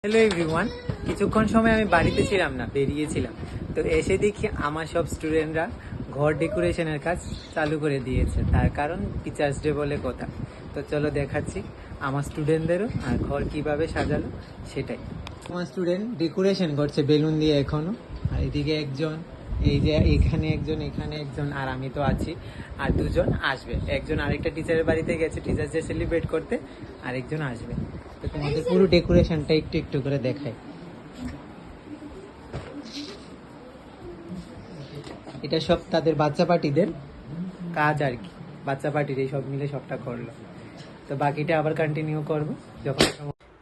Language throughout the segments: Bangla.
হ্যালো এভরিওয়ান, কিছুক্ষণ সময় আমি বাড়িতে ছিলাম না, বেরিয়েছিলাম। তো এসে দেখি আমার সব স্টুডেন্টরা ঘর ডেকোরেশনের কাজ চালু করে দিয়েছে। তার কারণ টিচার্স ডে বলে কথা। তো চলো দেখাচ্ছি আমার স্টুডেন্টদেরও আর ঘর কিভাবে সাজালো সেটাই। আমার স্টুডেন্ট ডেকোরেশন করছে বেলুন দিয়ে এখনো। আর এদিকে একজন, এই যে এখানে একজন আর আমি তো আছি। আর দুজন আসবে, একজন আরেকটা টিচারের বাড়িতে গেছে টিচার্স ডে সেলিব্রেট করতে, আর একজন আসবে। তো তোমাদের পুরো ডেকোরেশনটা একটু একটু করে দেখাই। এটা সব তাদের বাচ্চা পার্টিদের কাজ আর কি, বাচ্চা পার্টির এই সব মিলে সবটা করলো। তো বাকিটা আবার কন্টিনিউ করবো যখন।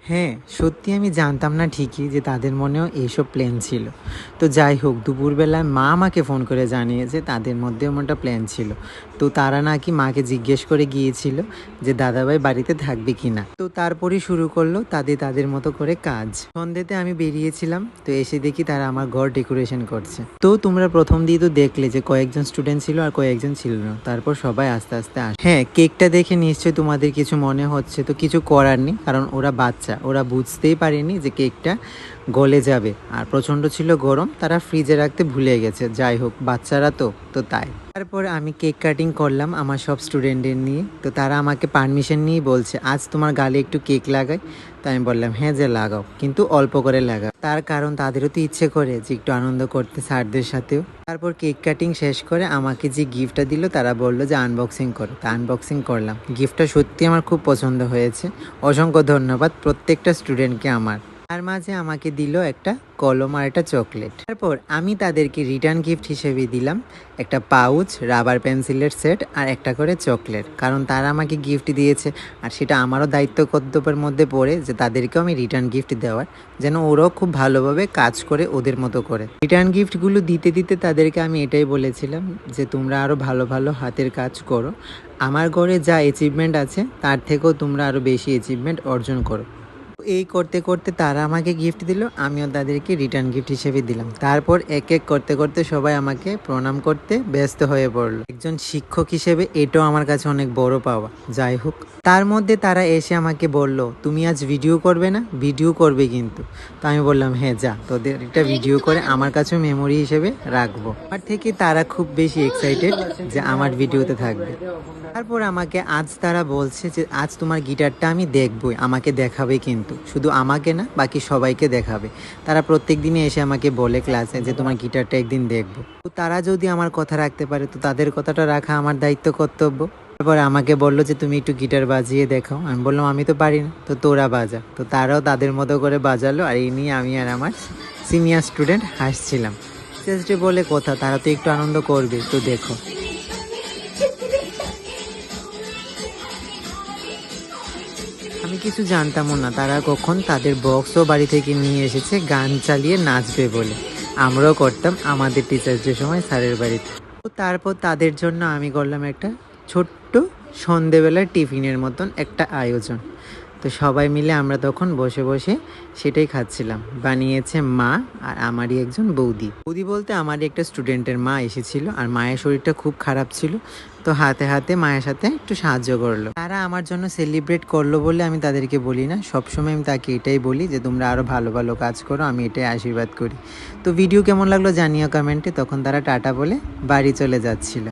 হ্যাঁ, সত্যি আমি জানতাম না ঠিকই যে তাদের মনেও এইসব প্ল্যান ছিল। তো যাই হোক, দুপুরবেলায় মা আমাকে ফোন করে জানিয়েছে তাদের মধ্যেও এমনটা প্ল্যান ছিল। তো তারা নাকি মাকে জিজ্ঞেস করে গিয়েছিল যে দাদাভাই বাড়িতে থাকবে কি না। তো তারপরেই শুরু করলো তাদের মতো করে কাজ। সন্ধ্যেতে আমি বেরিয়েছিলাম, তো এসে দেখি তারা আমার ঘর ডেকোরেশন করছে। তো তোমরা প্রথম দিয়ে তো দেখলে যে কয়েকজন স্টুডেন্ট ছিল আর কয়েকজন ছিল না, তারপর সবাই আস্তে আস্তে আসে। হ্যাঁ, কেকটা দেখে নিশ্চয়ই তোমাদের কিছু মনে হচ্ছে, তো কিছু করার নেই, কারণ ওরা বাচ্চা, ওরা বুঝতেই পারেনি যে কেকটা গলে যাবে। আর প্রচণ্ড ছিল গরম, তারা ফ্রিজে রাখতে ভুলে গেছে। যাই হোক, বাচ্চারা তো তাই। তারপর আমি কেক কাটিং করলাম আমার সব স্টুডেন্টদের নিয়ে। তো তারা আমাকে পারমিশন নিয়ে বলছে আজ তোমার গালে একটু কেক লাগাই। তো আমি বললাম হ্যাঁ যে লাগাও, কিন্তু অল্প করে লাগাও। তার কারণ তাদেরও তো ইচ্ছে করে যে একটু আনন্দ করতে স্যারদের সাথেও। তারপর কেক কাটিং শেষ করে আমাকে যে গিফটটা দিল তারা বললো যে আনবক্সিং করো। তা আনবক্সিং করলাম। গিফটটা সত্যি আমার খুব পছন্দ হয়েছে। অসংখ্য ধন্যবাদ প্রত্যেকটা স্টুডেন্টকে আমার। তার মাঝে আমাকে দিল একটা কলম আর একটা চকলেট। তারপর আমি তাদেরকে রিটার্ন গিফট হিসেবে দিলাম একটা পাউচ, রাবার পেন্সিলের সেট আর একটা করে চকলেট। কারণ তারা আমাকে গিফট দিয়েছে আর সেটা আমারও দায়িত্ব কর্তব্যের মধ্যে পড়ে যে তাদেরকেও আমি রিটার্ন গিফট দেওয়ার, যেন ওরাও খুব ভালোভাবে কাজ করে ওদের মতো করে। রিটার্ন গিফটগুলো দিতে দিতে তাদেরকে আমি এটাই বলেছিলাম যে তোমরা আরও ভালো ভালো হাতের কাজ করো। আমার ঘরে যা অ্যাচিভমেন্ট আছে তার থেকেও তোমরা আরও বেশি অ্যাচিভমেন্ট অর্জন করো। এই করতে করতে তারা আমাকে গিফট দিল, আমিও তাদেরকে রিটার্ন গিফট হিসেবে দিলাম। তারপর এক এক করতে করতে সবাই আমাকে প্রণাম করতে ব্যস্ত হয়ে পড়লো। একজন শিক্ষক হিসেবে এটাও আমার কাছে অনেক বড় পাওয়া। যাই হোক, তার মধ্যে তারা এসে আমাকে বলল তুমি আজ ভিডিও করবে না? ভিডিও করবে কিন্তু। তো আমি বললাম হ্যাঁ যা, তোদের একটা ভিডিও করে আমার কাছেও মেমোরি হিসেবে রাখবো। আমার থেকে তারা খুব বেশি এক্সাইটেড যে আমার ভিডিওতে থাকবে। তারপর আমাকে আজ তারা বলছে যে আজ তোমার গিটারটা আমি দেখবই, আমাকে দেখাবে কিন্তু, শুধু আমাকে না বাকি সবাইকে দেখাবে। তারা প্রত্যেক দিনে এসে আমাকে বলে ক্লাসে যে তোমার গিটারটা একদিন দেখবো। তো তারা যদি আমার কথা রাখতে পারে তো তাদের কথাটা রাখা আমার দায়িত্ব কর্তব্য। তারপর আমাকে বললো যে তুমি একটু গিটার বাজিয়ে দেখাও। আমি বললাম আমি তো পারি না, তো তোরা বাজা। তো তারাও তাদের মতো করে বাজালো আর এই নিয়ে আমি আর আমার সিনিয়র স্টুডেন্ট হাসছিলাম। টিচার্স ডে বলে কথা, তারা তো একটু আনন্দ করবে। তো দেখো, আমি কিছু জানতামও না তারা কখন তাদের বক্সও বাড়ি থেকে নিয়ে এসেছে গান চালিয়ে নাচবে বলে। আমরাও করতাম আমাদের টিচার্স ডে সময় স্যারের বাড়িতে। তো তারপর তাদের জন্য আমি করলাম একটা ছোট্ট সন্ধেবেলার টিফিনের মতন একটা আয়োজন। তো সবাই মিলে আমরা তখন বসে বসে সেটাই খাচ্ছিলাম। বানিয়েছে মা আর আমারই একজন বৌদি। বৌদি বলতে আমারই একটা স্টুডেন্টের মা এসেছিল, আর মায়ের শরীরটা খুব খারাপ ছিল। তো হাতে হাতে মায়ের সাথে একটু সাহায্য করলো। তারা আমার জন্য সেলিব্রেট করলো বলে আমি তাদেরকে বলি না, সবসময় আমি তাকে এটাই বলি যে তোমরা আরও ভালো ভালো কাজ করো, আমি এটাই আশীর্বাদ করি। তো ভিডিও কেমন লাগলো জানিও কমেন্টে। তখন তারা টাটা বলে বাড়ি চলে যাচ্ছিল।